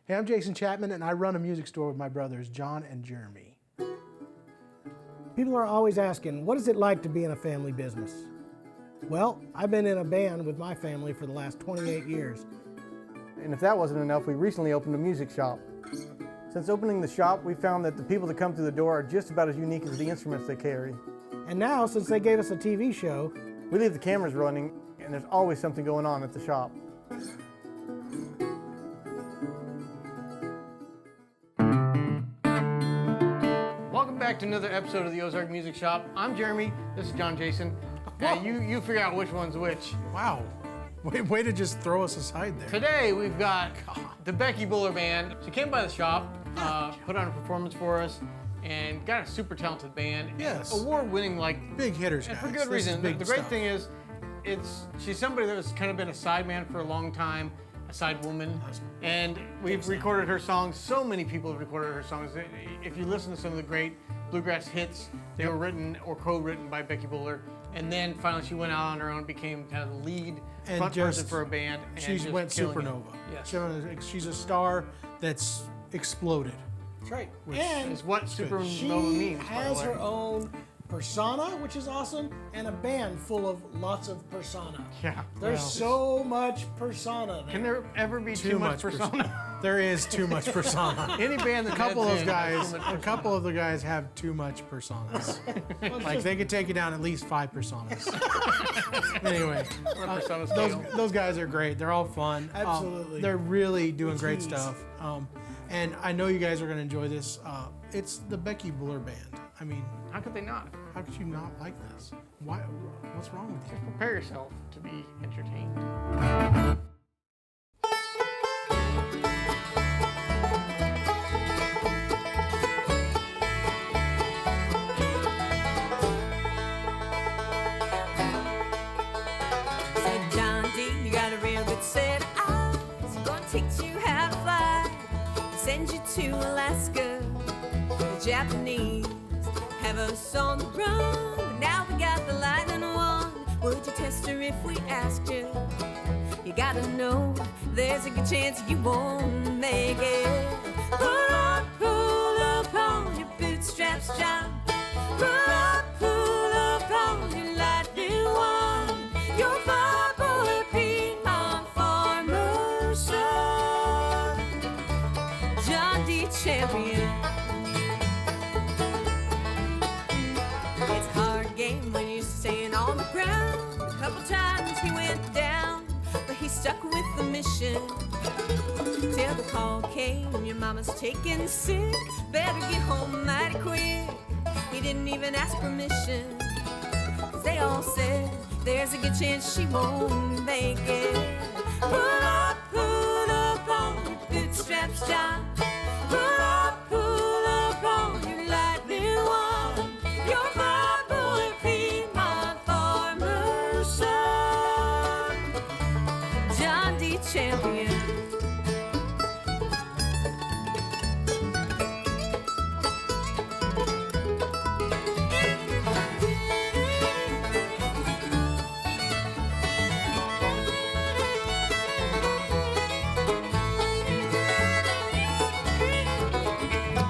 Hey, I'm Jason Chapman, and I run a music store with my brothers, John and Jeremy. People are always asking, what is it like to be in a family business? Well, I've been in a band with my family for the last 28 years. And if that wasn't enough, we recently opened a music shop. Since opening the shop, we found that the people that come through the door are just about as unique as the instruments they carry. And now, since they gave us a TV show, We leave the cameras running, and there's always something going on at the shop. Welcome back to another episode of the Ozark Music Shop. I'm Jeremy, this is John Jason. You figure out which one's which. wow, way to just throw us aside there. Today we've got the Becky Buller Band. She came by the shop, put on a performance for us, and got a super talented band. Yes. Award-winning, like, Big hitters, and guys. for good This is reason. big The great stuff. thing is, she's somebody that's kind of been a sideman for a long time, a side woman, and we've recorded her songs. So many people have recorded her songs. If you listen to some of the great Bluegrass hits, they were written or co-written by Becky Buller. And then finally she went out on her own, became kind of the lead And front person just- for a band. And She just went killing it. supernova. Yes. She's a star that's exploded. That's right. Which And Is what good. supernova she means, by the has way. her own persona, which is awesome, and a band full of lots of persona. Yeah. There's Well, so much persona there. Can there ever be too much persona? There is too much persona. Any band that A couple heads of in guys, has too much a couple of the guys have too much personas. Like they could take you down at least 5 personas. Anyway, persona scale. those guys are great. They're all fun. Absolutely. They're really doing With great ease. stuff. And I know you guys are going to enjoy this. It's the Becky Buller Band. I mean, How could they not? how could you not like this? Why? What's wrong with you? Prepare yourself to be entertained. Said John D, you got a real good set of eyes. Gonna teach you how to fly. Send you to Alaska. The Japanese have us on the run. But now we got the lightning one. Would you test her if we asked you? You gotta know there's a good chance you won't make it. Pull up on your bootstraps, John. Pull up on your lightning one. Your Bible Piedmont farmer's son, John D. Champion. It's a hard game when you're staying on the ground. A couple times he went down, but he stuck with the mission. Till the call came, your mama's taken sick. Better get home mighty quick. He didn't even ask permission, 'cause they all said there's a good chance she won't make it. Pull up on your bootstraps, John. Pull up on your lightning one. Your Bible Piedmont farmer's son, John D. Champion.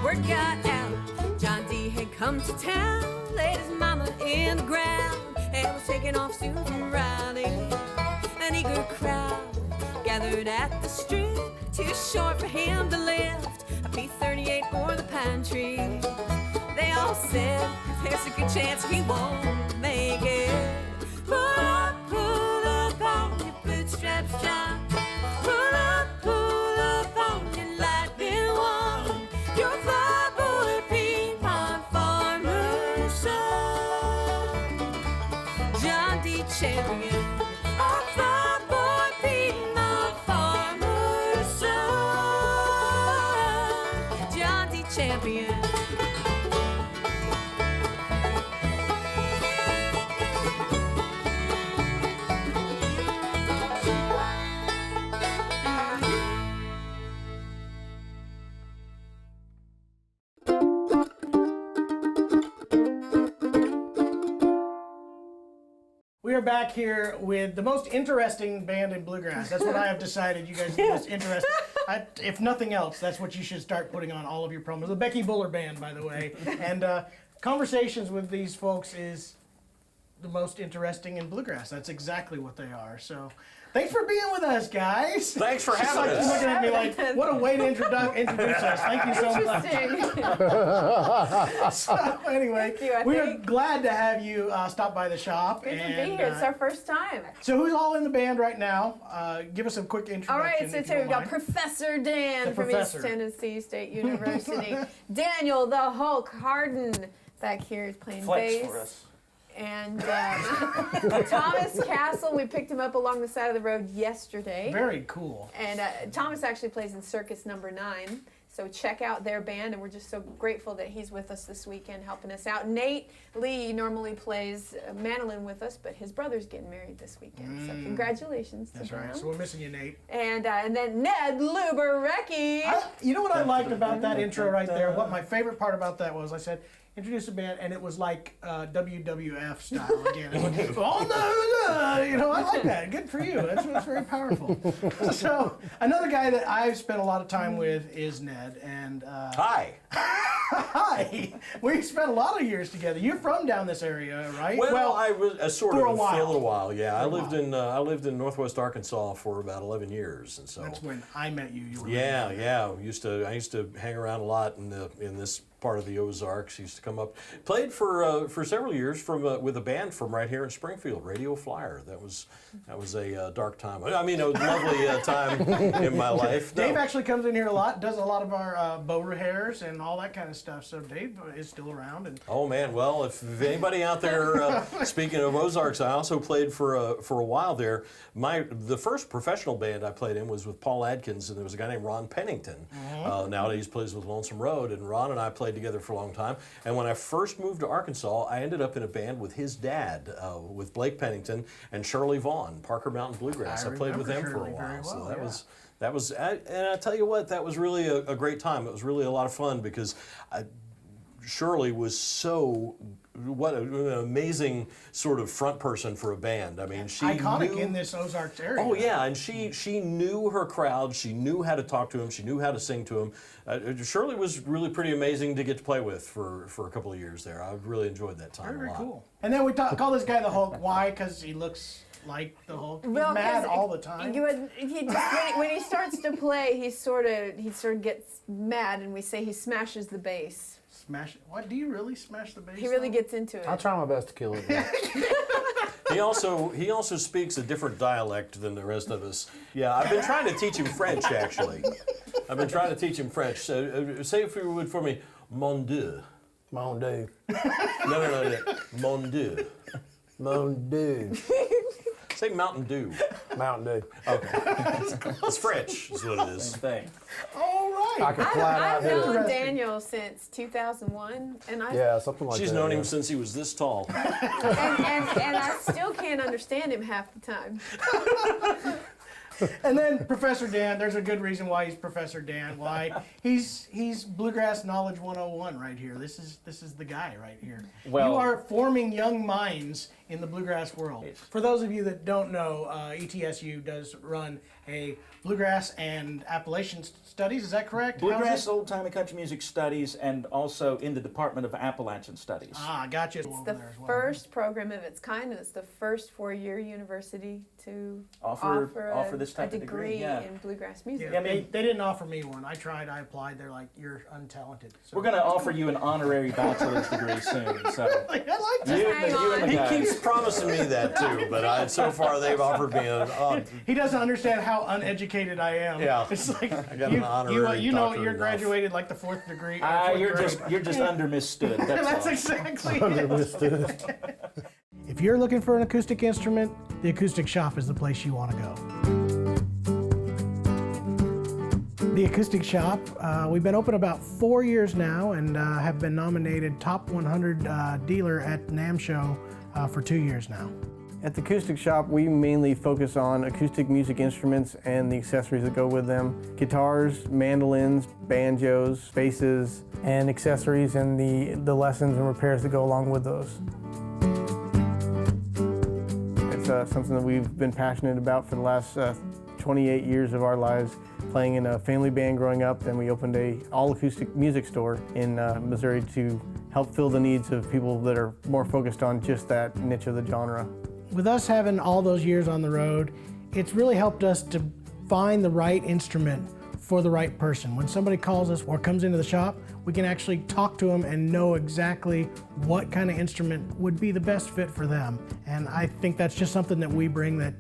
Word got out, John D had come to town, laid his mama in the ground, and was taking off soon from Raleigh. An eager crowd gathered at the strip, too short for him to lift a P38 for the pine tree. They all said there's a good chance he won't make it. Pull up on your bootstraps, John. Pull up on your lightning one. Your Bible Piedmont farmer's son, John D. Champion. Our Bible Piedmont farmer's son, John D. Champion. We are back here with the most interesting band in Bluegrass. That's what I have decided. You guys are the most interesting. If nothing else, that's what you should start putting on all of your promos. The Becky Buller Band, by the way. And conversations with these folks is the most interesting in bluegrass. That's exactly what they are. So thanks for being with us, guys. Thanks for having us. She's looking at me like, what a way to introduce us. Thank you so much. So anyway, Thank you, we are glad to have you stop by the shop. Good to be here. It's our first time. So who's all in the band right now? Give us a quick introduction. All right, so if you today don't we've got mind. Professor Dan The from professor. East Tennessee State University. Daniel the Hulk Harden back here is playing Flex bass. for us. And Thomas Castle, we picked him up along the side of the road yesterday. Very cool. And Thomas actually plays in Circus Number 9. So check out their band, and we're just so grateful that he's with us this weekend helping us out. Nate Lee normally plays mandolin with us, but his brother's getting married this weekend. So congratulations to That's them. right. So we're missing you, Nate. And then Ned Luberecki. You know what I liked about that intro right there? What my favorite part about that was I said, introduce a band, and it was like WWF style again. It went, oh, no, you know, I like that. Good for you. That's very powerful. So another guy that I've spent a lot of time with is Ned. And Hi. hi. We spent a lot of years together. You're from down this area, right? Well, I was sort for of a while. for a little while. Yeah, I lived while. in Northwest Arkansas for about 11 years, and so That's when I met you. You were yeah. I used to hang around a lot in this part of the Ozarks. Used to come up, played for several years with a band from right here in Springfield, Radio Flyer. That was a dark time. I mean, a lovely time in my life. Dave No. actually comes in here a lot, does a lot of our bow repairs and all that kind of stuff. So Dave is still around. And Oh man, well, if anybody out there, speaking of Ozarks, I also played for a while there. The first professional band I played in was with Paul Adkins, and there was a guy named Ron Pennington. Nowadays plays with Lonesome Road, and Ron and I played together for a long time. And when I first moved to Arkansas, I ended up in a band with his dad, with Blake Pennington and Shirley Vaughn, Parker Mountain Bluegrass. I played with them for a Shirley very while, so well, that yeah. was. And I tell you what, that was really a great time. It was really a lot of fun because Shirley was what an amazing sort of front person for a band. I mean, she iconic knew, in this Ozarks area. Oh yeah, and she knew her crowd. She knew how to talk to them. She knew how to sing to them. Shirley was really pretty amazing to get to play with for a couple of years there. I really enjoyed that time Very a lot. cool. And then we call this guy the Hulk. Why? Because he looks like the Hulk. He's mad 'cause all the time. When he starts to play, he sort of gets mad, and we say he smashes the bass. Smash. What? Do you really smash the bass? He really though? gets into it. I'll try my best to kill it. Yeah. He also speaks a different dialect than the rest of us. Yeah, I've been trying to teach him French actually. I've been trying to teach him French. So say if you would for me, mon Dieu. Mon Dieu. No. Mon Dieu. Mon Dieu. Say Mountain Dew. Mountain Dew. It's French, is what it is. Thing. All right. I can flat out I've hit known it. Daniel since 2001, and Yeah, something like that. She's known yeah. him since he was this tall. and I still can't understand him half the time. And then Professor Dan, there's a good reason why he's Professor Dan. Why he's Bluegrass Knowledge 101 right here. This is the guy right here. Well- you are forming young minds in the bluegrass world. For those of you that don't know, ETSU does run a bluegrass and Appalachian studies. Is that correct? How's Bluegrass, it? old time and country music studies, and also in the Department of Appalachian Studies. Ah, gotcha. It's the first program of its kind, and it's the first four-year university to Offer this type a of degree, yeah. in bluegrass music. Yeah, I mean- they didn't offer me one. I tried. I applied. They're like, you're untalented. So. We're going to offer you an honorary bachelor's degree soon. So I like that. you hang and the He guys. keeps promising me that too, but so far they've offered me He doesn't understand how uneducated I am. Yeah. It's like I got an honorary you know doctorate you're enough. graduated like the fourth degree. You're just undermistood. That's all. exactly it. Understood. If you're looking for an acoustic instrument, the Acoustic Shop is the place you want to go. The Acoustic Shop, we've been open about 4 years now and have been nominated Top 100 Dealer at NAMM Show for 2 years now. At the Acoustic Shop, we mainly focus on acoustic music instruments and the accessories that go with them. Guitars, mandolins, banjos, basses, and accessories and the lessons and repairs that go along with those. It's something that we've been passionate about for the last 28 years of our lives, playing in a family band growing up. Then we opened a all-acoustic music store in Missouri to help fill the needs of people that are more focused on just that niche of the genre. With us having all those years on the road, it's really helped us to find the right instrument for the right person. When somebody calls us or comes into the shop, we can actually talk to them and know exactly what kind of instrument would be the best fit for them. And I think that's just something that we bring that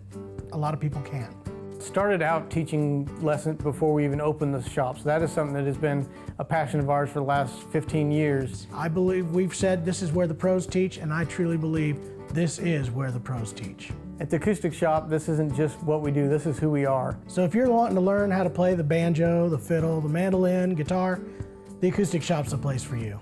a lot of people can't. Started out teaching lessons before we even opened the shop, so that is something that has been a passion of ours for the last 15 years. I believe we've said this is where the pros teach, and I truly believe this is where the pros teach. At the acoustic shop, this isn't just what we do, this is who we are. So if you're wanting to learn how to play the banjo, the fiddle, the mandolin, guitar, the acoustic shop's the place for you.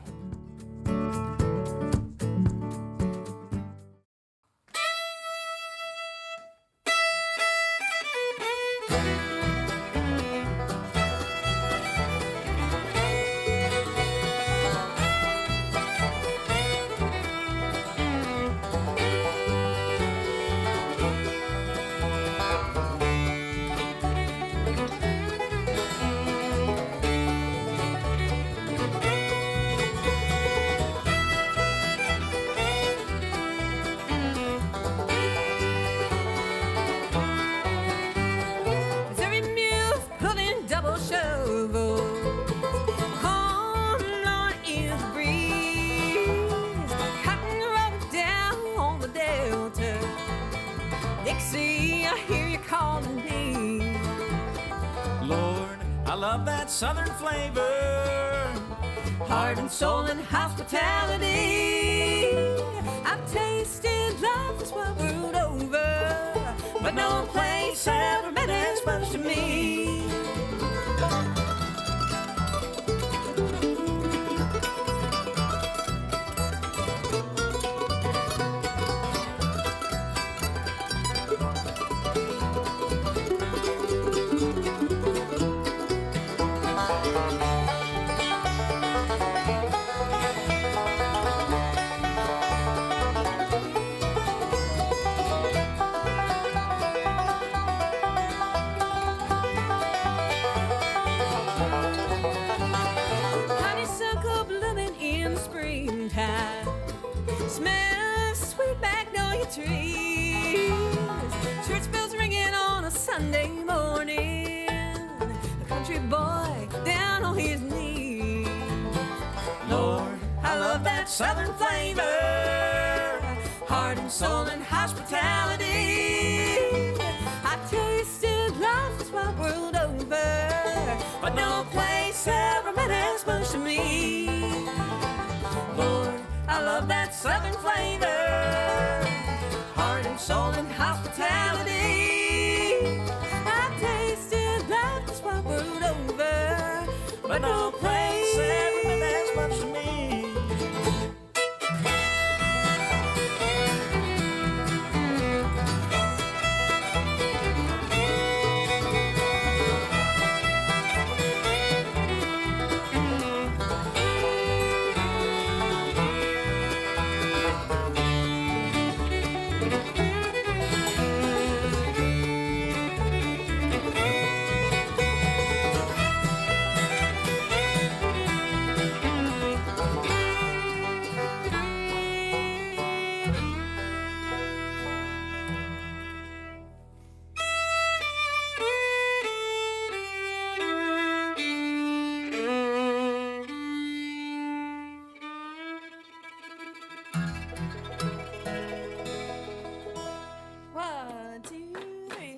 Missouri mules pulling double shovel. Corn blowing in the breeze. Cotton rolling down on the delta. Dixie, I hear you calling me. Lord, I love that southern flavor, heart and soul and hospitality. I've tasted love this world over, but no place ever meant as much to me. Honeysuckle blooming in the springtime, smell of sweet magnolia trees, church bells ringing on a Sunday morning, a country boy down on his knees. Lord, I love that southern flavor, heart and soul and hospitality. I've tasted love this wide world over, But no place ever meant as much to me. Lord, I love that southern flavor, heart and soul and hospitality. I've tasted love this wide world over, But no place ever meant as much to me. One, two, three.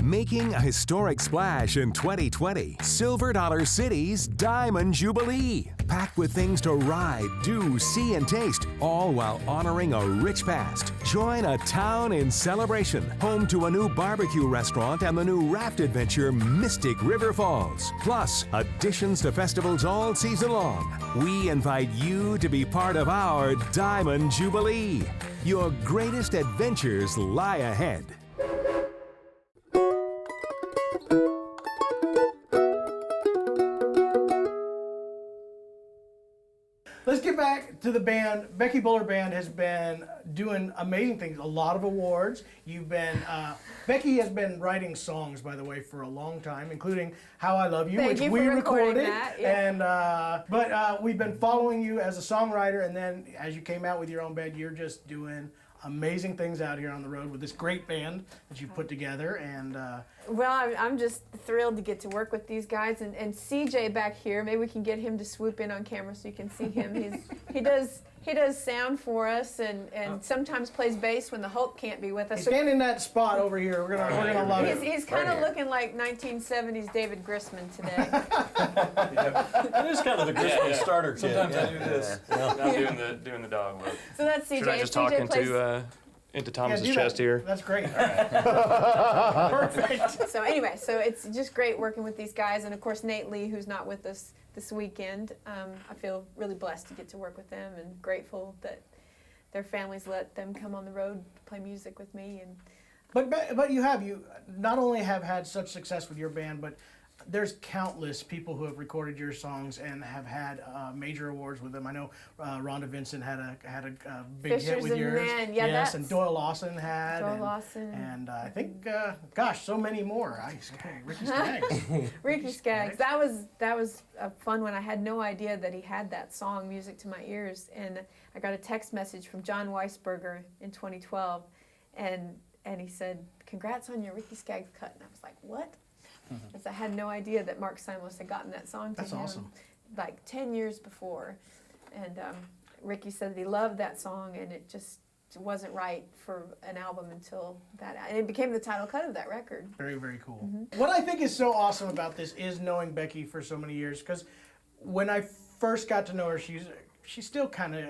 Making a historic splash in 2020, Silver Dollar City's Diamond Jubilee. Packed with things to ride, do, see, and taste, all while honoring a rich past. Join a town in celebration, home to a new barbecue restaurant and the new raft adventure, Mystic River Falls. Plus, additions to festivals all season long. We invite you to be part of our Diamond Jubilee. Your greatest adventures lie ahead. Let's get back to the band. Becky Buller Band has been doing amazing things, a lot of awards. You've been, Becky has been writing songs, by the way, for a long time, including How I Love You, Thank which you we for recording recorded. that, yeah. And, but we've been following you as a songwriter, and then as you came out with your own band, you're just doing amazing things out here on the road with this great band that you put together. And Well, I'm just thrilled to get to work with these guys, and CJ back here. Maybe we can get him to swoop in on camera so you can see him. He does sound for us, and sometimes plays bass when the Hulk can't be with us. stand in that spot over here. We're gonna love it. He's kind of looking like 1970s David Grissman today. It is kind of the Christmas starter kit. Sometimes I do this. I'm doing the dog work. So that's CJ. Should I just CJ talk plays- into Thomas's do chest that. here? That's great. Perfect. So anyway, so it's just great working with these guys, and of course Nate Lee, who's not with us this weekend. I feel really blessed to get to work with them, and grateful that their families let them come on the road to play music with me. And But you not only have had such success with your band, but there's countless people who have recorded your songs and have had major awards with them. I know Rhonda Vincent had a big hit Fishers with and yours. Men, yeah, yes, that's- and Doyle Lawson had. Doyle Lawson. And I think, gosh, so many more. Ricky Skaggs. Ricky Skaggs. That was a fun one. I had no idea that he had that song, Music to My Ears, and I got a text message from John Weisberger in 2012, and he said, "Congrats on your Ricky Skaggs cut," and I was like, "What?" Because I had no idea that Mark Simos had gotten that song to That's him awesome. like 10 years before, and Ricky said that he loved that song, and it just wasn't right for an album until that, and it became the title cut of that record. Very, very cool. What I think is so awesome about this is knowing Becky for so many years, because when I first got to know her, she's still kind of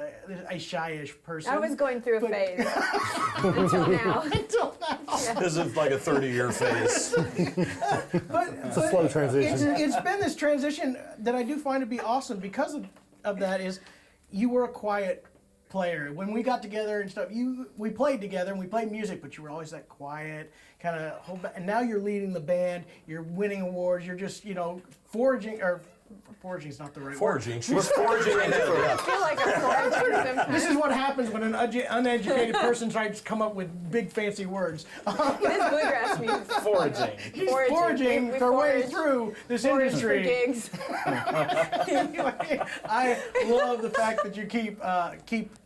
a shyish person. I was going through a phase until now. This is like a 30-year phase. But It's a slow transition. It's been this transition that I do find to be awesome because of that. Is you were a quiet player when we got together and stuff. We played together and we played music, but you were always that quiet kind of hold back. And now you're leading the band. You're winning awards. You're just foraging or. Foraging is not the right Foraging. word. We're foraging ahead. I feel like I'm foraging sometimes. This is what happens when an uneducated person tries to come up with big fancy words. It is bluegrass music. Foraging. He's foraging We her way forage. through this Forage industry. for gigs. Anyway, I love the fact that you keep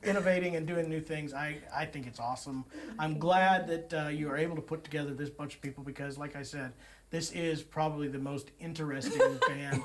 innovating and doing new things. I think it's awesome. I'm glad that you are able to put together this bunch of people because, like I said, this is probably the most interesting band.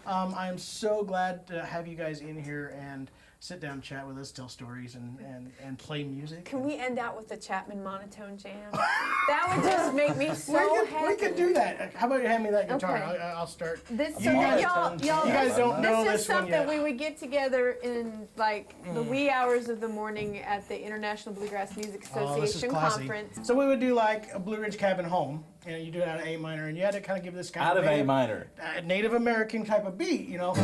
I am so glad to have you guys in here and sit down and chat with us, tell stories, and play music. Can we end out with the Chapman monotone jam? That would just make me so happy. We can do that. How about you hand me that guitar? Okay. I'll start. This, You guys- y'all, you guys don't know this this is one something yet. we would get together in like the wee hours of the morning at the International Bluegrass Music Oh, this is Association classy. conference. So we would do like a Blue Ridge Cabin Home, and you do it out of A minor, and you had to kind of give this kind Out of A Native- minor. Native American type of beat, you know. So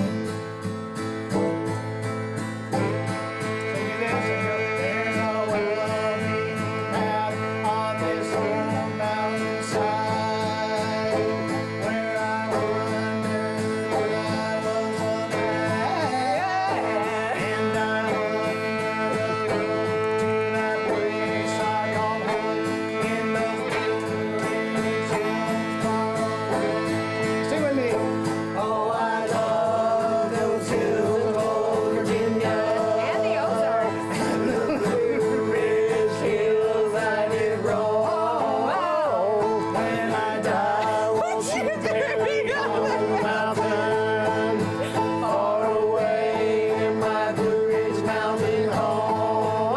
you do this, and you go, "There's a well-being path on this old mountainside, where I wondered when I was a lad, and I wondered to that place I called home in those Blue Ridge hills far away." Sing with me. Oh, I love those hills of old Virginia. And the Ozarks. Blue Ridge hills I did roll. When I die, won't you bury me on the mountain, far away in my Blue Ridge mountain home.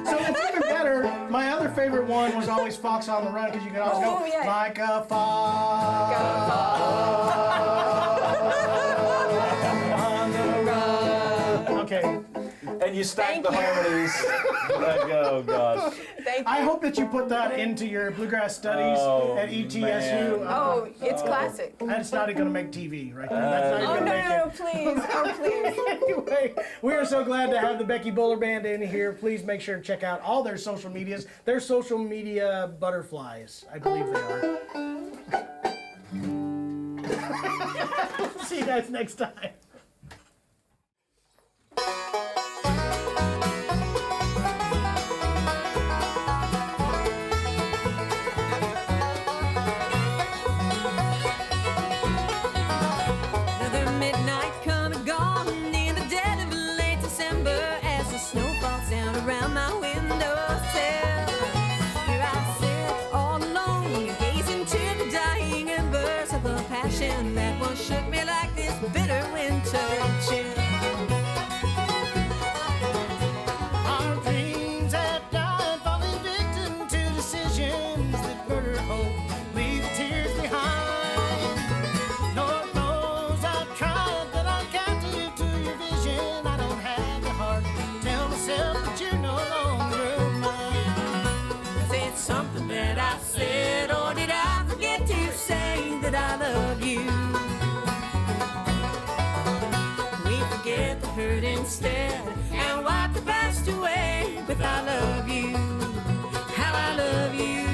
So it's even better. My other favorite one was always Fox on the Run, because you could always Oh, go yeah. like a fox on the run. Okay. And you stack Thank the you. harmonies. Like, oh, gosh. Thank you. I hope that you put that into your bluegrass studies Oh, at ETSU. man. Oh, it's classic. That's not going to make TV right there. That's not Oh, going to make no, it. please. Oh, please. Anyway, we are so glad to have the Becky Buller Band in here. Please make sure to check out all their social medias. They're social media butterflies, I believe they are. See you guys next time. vision that once shook me like this bitter winter chill. Our dreams have died, falling victim to decisions that murder hope, leave tears behind. Lord knows I've tried, but I can't live to your vision. I don't have the heart to tell myself that you're no longer mine. Is it something that I said, or did I forget to say that I love you? We forget the hurt instead and wipe the past away with I love you, how I love you.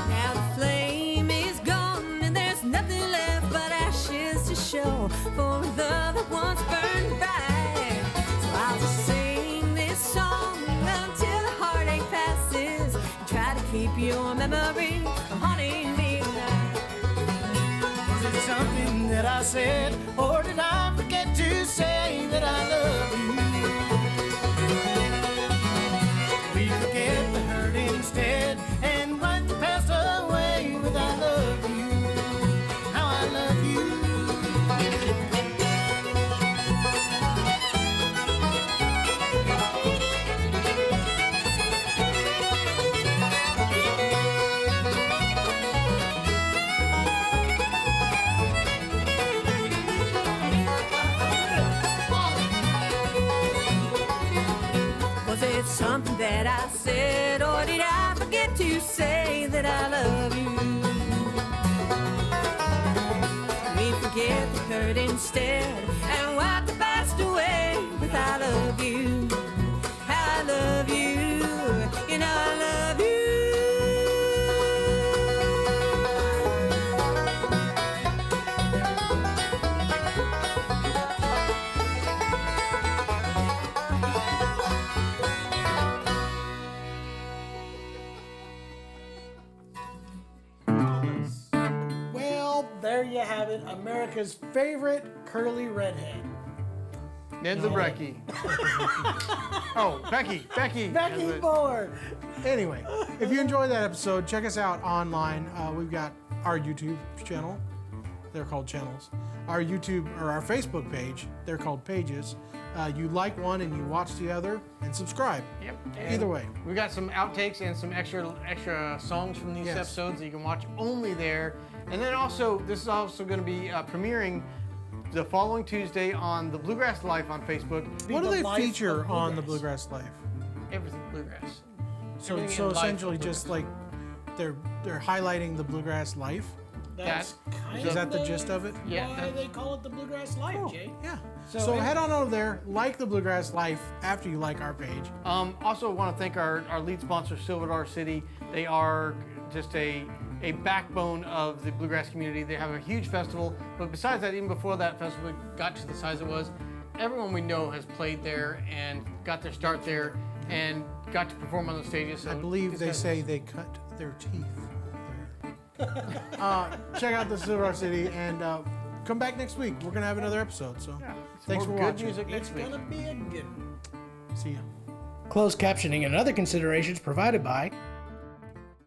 Now the flame is gone and there's nothing left but ashes to show for love that once burned bright. So I'll just sing this song until the heartache passes and try to keep your memory from haunting me tonight. Is it something that I said, or did I forget to say that I love you? We forget the hurt instead and wipe the past away with I love you, how I love you. Was it something that I said, or did I forget to say that I love you? We forget the hurt instead and wipe the past away with I love you, how I love you, you know I love you. Well, there you have it, America's favorite curly redhead. Ned Zabrecki. Oh, Becky. Becky has it. Buller. Anyway, if you enjoyed that episode, check us out online. We've got our YouTube channel. They're called channels. Our YouTube or our Facebook page. They're called pages. You like one and you watch the other and subscribe. Yep. Either way. We got some outtakes and some extra songs from these Yes. episodes that you can watch only there. And then also, this is also going to be premiering the following Tuesday on the Bluegrass Life on Facebook. What do the they life feature of on the Bluegrass. Bluegrass Life? Everything Bluegrass. So Everything in life essentially of just Bluegrass. like they're highlighting the Bluegrass life. That's kind Is that the gist of it? Yeah, why that's- they call it the Bluegrass Life, Cool. Jay. Yeah. So So it- head on over there, like the Bluegrass Life after you like our page. Also, want to thank our lead sponsor, Silver Dollar City. They are just a backbone of the bluegrass community. They have a huge festival, but besides that, even before that festival got to the size it was, everyone we know has played there and got their start there and got to perform on the stages. So I believe these they guys- say they cut their teeth there. Check out the Silver City and come back next week. We're gonna have another episode. So thanks for more good watching. music next It's week. gonna be a good one. See ya. Closed captioning and other considerations provided by